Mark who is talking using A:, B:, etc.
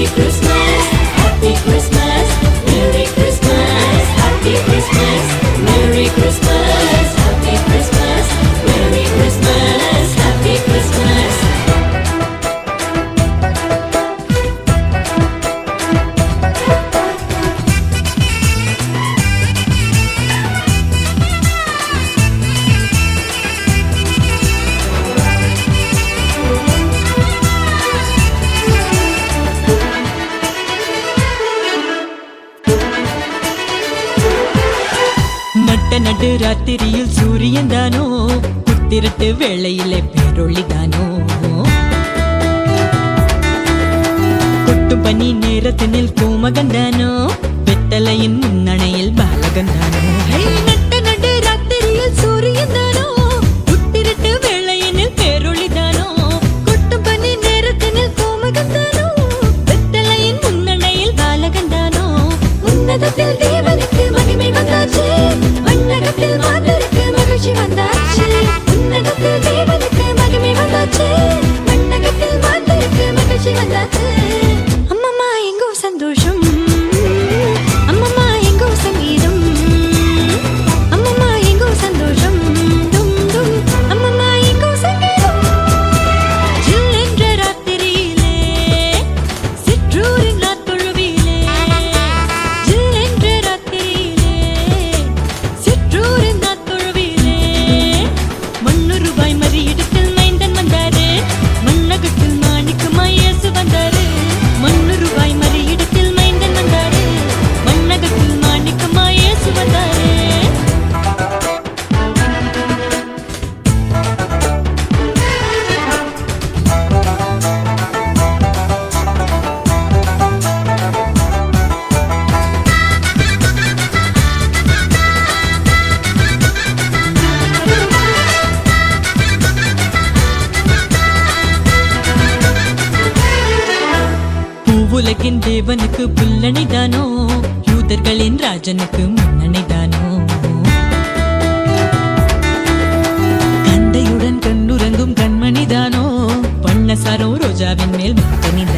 A: Christmas, Happy Christmas, Merry Christmas, Happy Christmas, Merry Christmas, Happy Christmas, Merry Christmas, Happy Christmas.
B: நடு ராத்திரியில் சூரியன் தானோ புத்திரட்டு வேளையிலே பேரொளிதானோ கொட்டு பனி நேரத்தினில் கோமகந்தானோ வெத்தலையின் முன்னணையில் பாலகந்தானோ நடு ராத்திரியில் சூரியன் தானோ புத்திரட்டு வேளையினில் பேரொளிதானோ கொட்டு பனி நேரத்தினில் கோமகந்தானோ வெத்தலையின் முன்னணையில் பாலகந்தானோ உன்னதத்தில் தேவனுக்கு மகிமை வந்தாச்சு வண்ணகத்தில் மாந்தருக்கு மகிழ்ச்சி வந்தாச்சு உன்னதத்தில் தேவனுக்கு மகிமை வந்தாச்சு வண்ணகத்தில் மாந்தருக்கு மகிழ்ச்சி வந்தாச்சு அம்மம்மா எங்கோ சந்தோஷம் அம்மம்மா எங்கோ சங்கீதம் அம்மம்மா எங்கோ சந்தோஷம் டும் டும் அம்மம்மா எங்கோ சங்கீதம் ஜில் என்ற ராத்திரியிலே சிற்றூரின் நாத்தொழுவிலே ஜில் என்ற ராத்திரியிலே சிற்றூரின் நாத்தொழுவிலே ₹100 மறியிடத்தில் மைந்தன் வந்தாரு மண்ணகத்தில் மாணிக்கமாய் இயேசு வந்தாரு ₹100 மறியிடத்தில் மைந்தன் வந்தாரு மண்ணகத்தில் மாணிக்கமாய் இயேசு வந்தாரு பூவுலகின் தேவனுக்கு புல்லணிதானோ யூதர்களின் ராஜனுக்கு முன்னணிதானோ கந்தையுடன் கண்ணுறங்கும் கண்மணிதானோ பண்ணசாரோ ரோஜாவின் மேல் பக்தனிதானோ